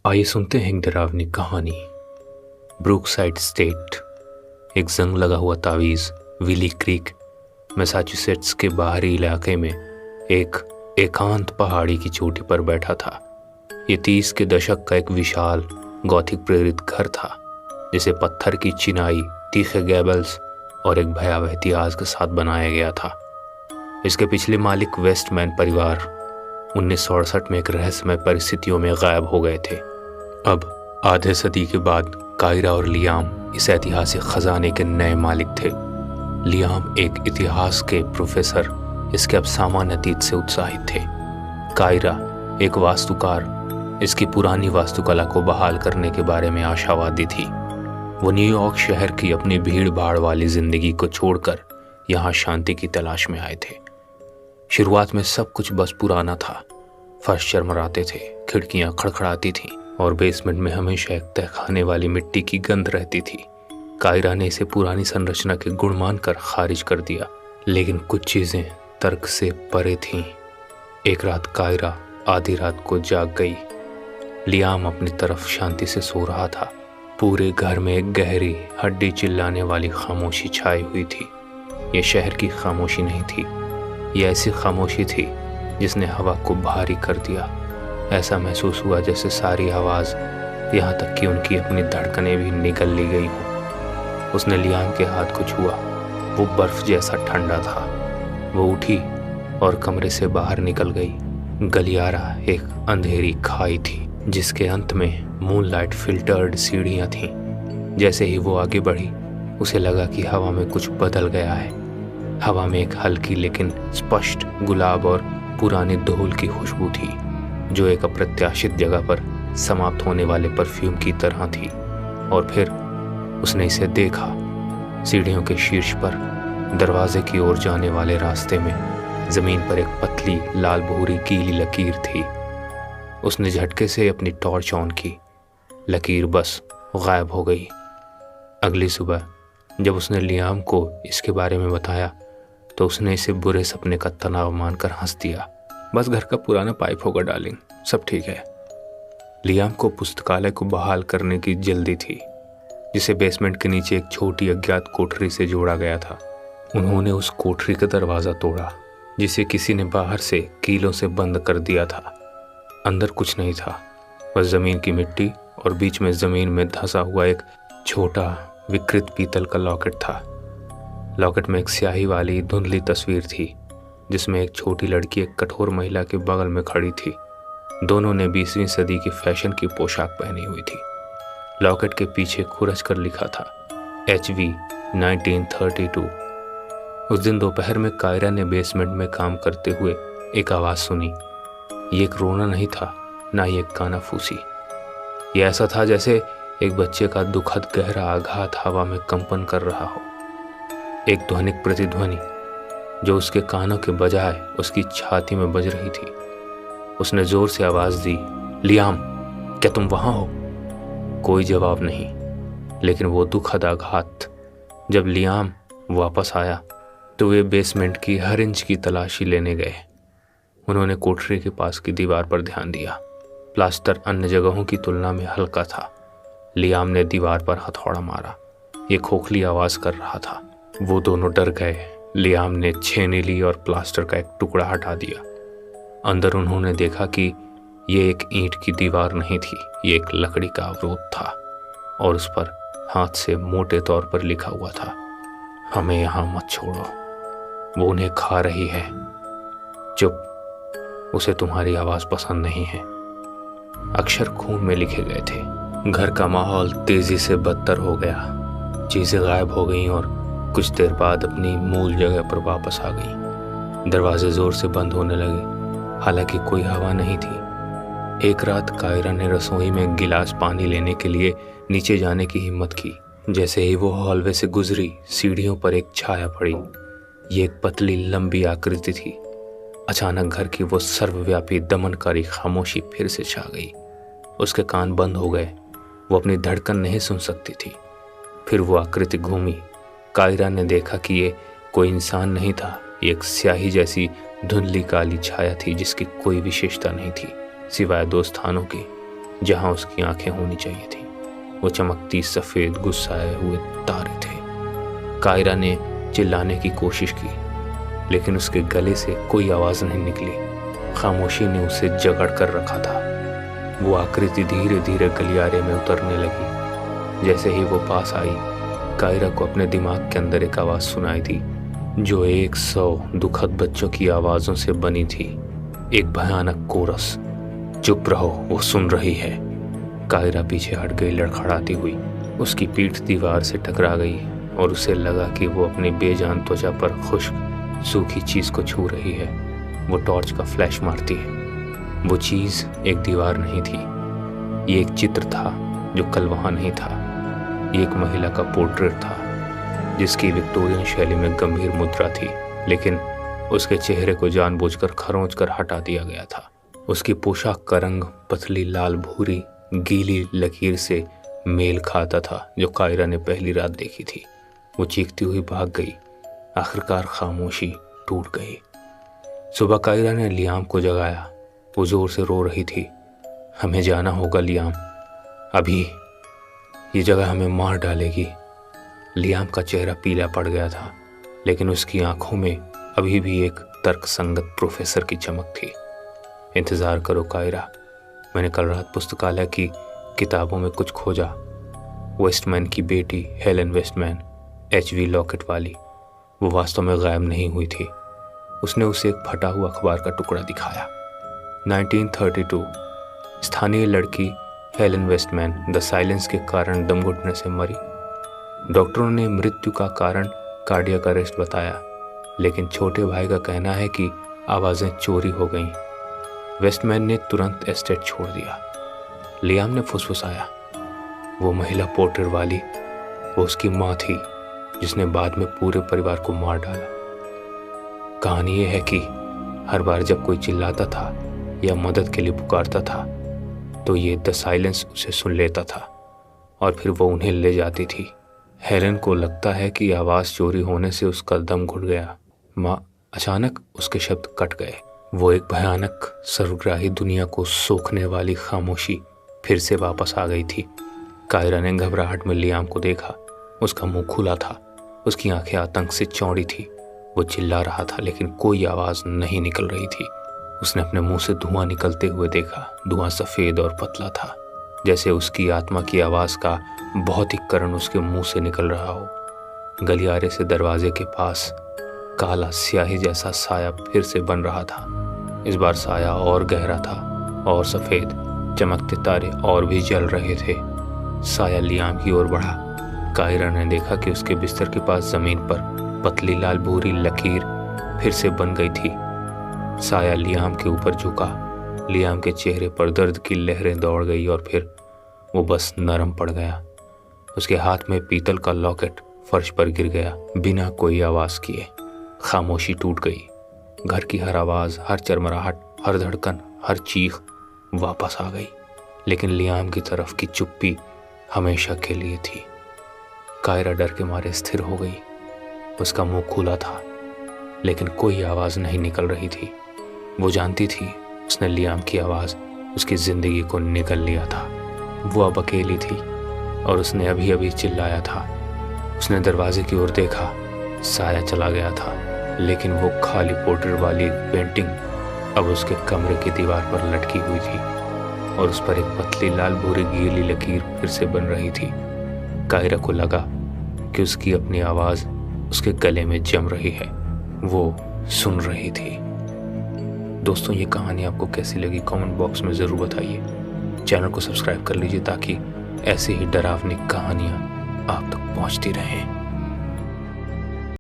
आइए सुनते हैं एक डरावनी कहानी। ब्रूकसाइड स्टेट। एक जंग लगा हुआ तावीज़ विली क्रीक, मैसाचुसेट्स के बाहरी इलाके में एक एकांत पहाड़ी की चोटी पर बैठा था। ये 30 के दशक का एक विशाल गॉथिक प्रेरित घर था, जिसे पत्थर की चिनाई, तीखे गैबल्स और एक भयावह इतिहास के साथ बनाया गया था। इसके पिछले मालिक वेस्टमैन परिवार 1968 में एक रहस्यमय परिस्थितियों में गायब हो गए थे। अब आधे सदी के बाद कायरा और लियाम इस ऐतिहासिक खजाने के नए मालिक थे। लियाम एक इतिहास के प्रोफेसर इसके अब सामान्य अतीत से उत्साहित थे। कायरा एक वास्तुकार इसकी पुरानी वास्तुकला को बहाल करने के बारे में आशावादी थी। वो न्यूयॉर्क शहर की अपनी भीड़ भाड़ वाली जिंदगी को छोड़कर यहाँ शांति की तलाश में आए थे। शुरुआत में सब कुछ बस पुराना था। फर्श चरमराते थे, खिड़कियां खड़खड़ाती थीं और बेसमेंट में हमेशा एक तहखाने वाली मिट्टी की गंध रहती थी। कायरा ने इसे पुरानी संरचना के गुण मानकर खारिज कर दिया, लेकिन कुछ चीजें तर्क से परे थीं। एक रात कायरा आधी रात को जाग गई। लियाम अपनी तरफ शांति से सो रहा था। पूरे घर में एक गहरी, हड्डी चिल्लाने वाली खामोशी छाई हुई थी। यह शहर की खामोशी नहीं थी, यह ऐसी खामोशी थी जिसने हवा को भारी कर दिया। ऐसा महसूस हुआ जैसे सारी आवाज़, यहाँ तक कि उनकी अपनी धड़कनें भी निगल ली गई हों। उसने लियाम के हाथ को छुआ। वो बर्फ जैसा ठंडा था। वो उठी और कमरे से बाहर निकल गई। गलियारा एक अंधेरी खाई थी, जिसके अंत में मूनलाइट फिल्टर्ड सीढ़ियाँ थीं। जैसे ही वो आगे बढ़ी, उसे लगा कि हवा में कुछ बदल गया है। हवा में एक हल्की लेकिन स्पष्ट गुलाब और पुराने धूल की खुशबू थी, जो एक अप्रत्याशित जगह पर समाप्त होने वाले परफ्यूम की तरह थी। और फिर उसने इसे देखा। सीढ़ियों के शीर्ष पर दरवाजे की ओर जाने वाले रास्ते में जमीन पर एक पतली लाल भूरी गीली लकीर थी। उसने झटके से अपनी टॉर्च ऑन की। लकीर बस गायब हो गई। अगली सुबह जब उसने लियाम को इसके बारे में बताया, तो उसने इसे बुरे सपने का तनाव मानकर हंस दिया। बस घर का पुराना पाइप होगा डार्लिंग, सब ठीक है। लियाम को पुस्तकालय को बहाल करने की जल्दी थी, जिसे बेसमेंट के नीचे एक छोटी अज्ञात कोठरी से जोड़ा गया था। उन्होंने उस कोठरी का दरवाज़ा तोड़ा, जिसे किसी ने बाहर से कीलों से बंद कर दिया था। अंदर कुछ नहीं था, बस ज़मीन की मिट्टी और बीच में ज़मीन में धंसा हुआ एक छोटा विकृत पीतल का लॉकेट था। लॉकेट में एक स्याही वाली धुंधली तस्वीर थी, जिसमें एक छोटी लड़की एक कठोर महिला के बगल में खड़ी थी। दोनों ने 20वीं सदी की फैशन की पोशाक पहनी हुई थी। लॉकेट के पीछे खुरच कर लिखा था HV 1932। उस दिन दोपहर में कायरा ने बेसमेंट में काम करते हुए एक आवाज़ सुनी। ये एक रोना नहीं था, ना ही एक कानाफूसी। यह ऐसा था जैसे एक बच्चे का दुखद गहरा आघात हवा में कंपन कर रहा हो। एक ध्वनिक प्रतिध्वनि जो उसके कानों के बजाय उसकी छाती में बज रही थी। उसने जोर से आवाज़ दी, लियाम, क्या तुम वहाँ हो? कोई जवाब नहीं, लेकिन वो दुखद आघात। जब लियाम वापस आया तो वे बेसमेंट की हर इंच की तलाशी लेने गए। उन्होंने कोठरी के पास की दीवार पर ध्यान दिया। प्लास्टर अन्य जगहों की तुलना में हल्का था। लियाम ने दीवार पर हथौड़ा मारा। ये खोखली आवाज़ कर रहा था। वो दोनों डर गए। लियाम ने छेनी ली और प्लास्टर का एक टुकड़ा हटा दिया। अंदर उन्होंने देखा कि ये एक ईंट की दीवार नहीं थी, ये एक लकड़ी का अवरोध था, और उस पर हाथ से मोटे तौर पर लिखा हुआ था, हमें यहाँ मत छोड़ो, वो उन्हें खा रही है। चुप, उसे तुम्हारी आवाज़ पसंद नहीं है। अक्षर खून में लिखे गए थे। घर का माहौल तेजी से बदतर हो गया। चीज़ें गायब हो गईं और कुछ देर बाद अपनी मूल जगह पर वापस आ गईं। दरवाजे जोर से बंद होने लगे, हालांकि कोई हवा नहीं थी। एक रात कायरा ने रसोई में गिलास पानी लेने के लिए नीचे जाने की हिम्मत की। जैसे ही वो हॉलवे से गुजरी, सीढ़ियों पर एक छाया पड़ी। ये एक पतली लंबी आकृति थी। अचानक घर की वो सर्वव्यापी दमनकारी खामोशी फिर से छा गई। उसके कान बंद हो गए। वो अपनी धड़कन नहीं सुन सकती थी। फिर वो आकृति घूमी। कायरा ने देखा कि ये कोई इंसान नहीं था, ये एक स्याही जैसी धुंधली काली छाया थी, जिसकी कोई विशेषता नहीं थी सिवाय 2 स्थानों की। जहां उसकी आंखें होनी चाहिए थी। वो चमकती सफ़ेद गुस्साए हुए तारे थे। कायरा ने चिल्लाने की कोशिश की, लेकिन उसके गले से कोई आवाज़ नहीं निकली। खामोशी ने उसे जकड़ कर रखा था। वो आकृति धीरे धीरे गलियारे में उतरने लगी। जैसे ही वो पास आई, कायरा को अपने दिमाग के अंदर एक आवाज़ सुनाई थी, जो 100 दुखद बच्चों की आवाज़ों से बनी थी। एक भयानक कोरस, चुप रहो, वो सुन रही है। कायरा पीछे हट गई लड़खड़ाती हुई। उसकी पीठ दीवार से टकरा गई और उसे लगा कि वो अपनी बेजान त्वचा पर खुश्क सूखी चीज़ को छू रही है। वो टॉर्च का फ्लैश मारती है। वो चीज़ एक दीवार नहीं थी, ये एक चित्र था जो कल वहाँ नहीं था। ये एक महिला का पोर्ट्रेट था, जिसकी विक्टोरियन शैली में गंभीर मुद्रा थी, लेकिन उसके चेहरे को जानबूझकर खरोंच कर हटा दिया गया था। उसकी पोशाक का रंग पतली लाल भूरी गीली लकीर से मेल खाता था, जो कायरा ने पहली रात देखी थी। वो चीखती हुई भाग गई। आखिरकार खामोशी टूट गई। सुबह कायरा ने लियाम को जगाया। वो जोर से रो रही थी। हमें जाना होगा लियाम, अभी। ये जगह हमें मार डालेगी। लियाम का चेहरा पीला पड़ गया था, लेकिन उसकी आंखों में अभी भी एक तर्कसंगत प्रोफेसर की चमक थी। इंतज़ार करो कायरा, मैंने कल रात पुस्तकालय की किताबों में कुछ खोजा। वेस्टमैन की बेटी हेलन वेस्टमैन, HV लॉकेट वाली, वो वास्तव में गायब नहीं हुई थी। उसने उसे एक फटा हुआ अखबार का टुकड़ा दिखाया। 1932 स्थानीय लड़की हेलन वेस्टमैन द साइलेंस के कारण दम घुटने से मरी। डॉक्टरों ने मृत्यु का कारण कार्डियक अरेस्ट बताया, लेकिन छोटे भाई का कहना है कि आवाज़ें चोरी हो गईं। वेस्टमैन ने तुरंत एस्टेट छोड़ दिया। लियाम ने फुसफुसाया, वो महिला पोर्ट्रेट वाली, वो उसकी माँ थी, जिसने बाद में पूरे परिवार को मार डाला। कहानी ये है कि हर बार जब कोई चिल्लाता था या मदद के लिए पुकारता था, तो ये द साइलेंस उसे सुन लेता था और फिर वो उन्हें ले जाती थी। हेलन को लगता है कि आवाज़ चोरी होने से उसका दम घुट गया। माँ, अचानक उसके शब्द कट गए। वो एक भयानक सर्वग्राही दुनिया को सोखने वाली खामोशी फिर से वापस आ गई थी। कायरा ने घबराहट में लियाम को देखा। उसका मुंह खुला था, उसकी आंखें आतंक से चौड़ी थी। वो चिल्ला रहा था, लेकिन कोई आवाज़ नहीं निकल रही थी। उसने अपने मुंह से धुआं निकलते हुए देखा। धुआं सफ़ेद और पतला था, जैसे उसकी आत्मा की आवाज़ का भौतिकीकरण उसके मुंह से निकल रहा हो। गलियारे से दरवाजे के पास काला स्याही जैसा साया फिर से बन रहा था। इस बार साया और गहरा था और सफ़ेद। चमकते तारे और भी जल रहे थे। साया लियाम की ओर बढ़ा। कायरा ने देखा कि उसके बिस्तर के पास ज़मीन पर पतली लाल भूरी लकीर फिर से बन गई थी। साया लियाम के ऊपर झुका। लियाम के चेहरे पर दर्द की लहरें दौड़ गई और फिर वो बस नरम पड़ गया। उसके हाथ में पीतल का लॉकेट फर्श पर गिर गया, बिना कोई आवाज़ किए। खामोशी टूट गई। घर की हर आवाज़, हर चरमराहट, हर धड़कन, हर चीख वापस आ गई, लेकिन लियाम की तरफ की चुप्पी हमेशा के लिए थी। कायरा डर के मारे स्थिर हो गई। उसका मुंह खुला था, लेकिन कोई आवाज़ नहीं निकल रही थी। वो जानती थी उसने लियाम की आवाज़ उसकी ज़िंदगी को निगल लिया था। वो अब अकेली थी और उसने अभी अभी चिल्लाया था। उसने दरवाजे की ओर देखा। साया चला गया था, लेकिन वो खाली पोर्ट्रेट वाली पेंटिंग अब उसके कमरे की दीवार पर लटकी हुई थी और उस पर एक पतली लाल भूरी गीली लकीर फिर से बन रही थी। कायरा को लगा कि उसकी अपनी आवाज़ उसके गले में जम रही है। वो सुन रही थी। दोस्तों, ये कहानी आपको कैसी लगी कमेंट बॉक्स में ज़रूर बताइए। चैनल को सब्सक्राइब कर लीजिए ताकि ऐसी ही डरावनी कहानियाँ आप तक पहुँचती रहें।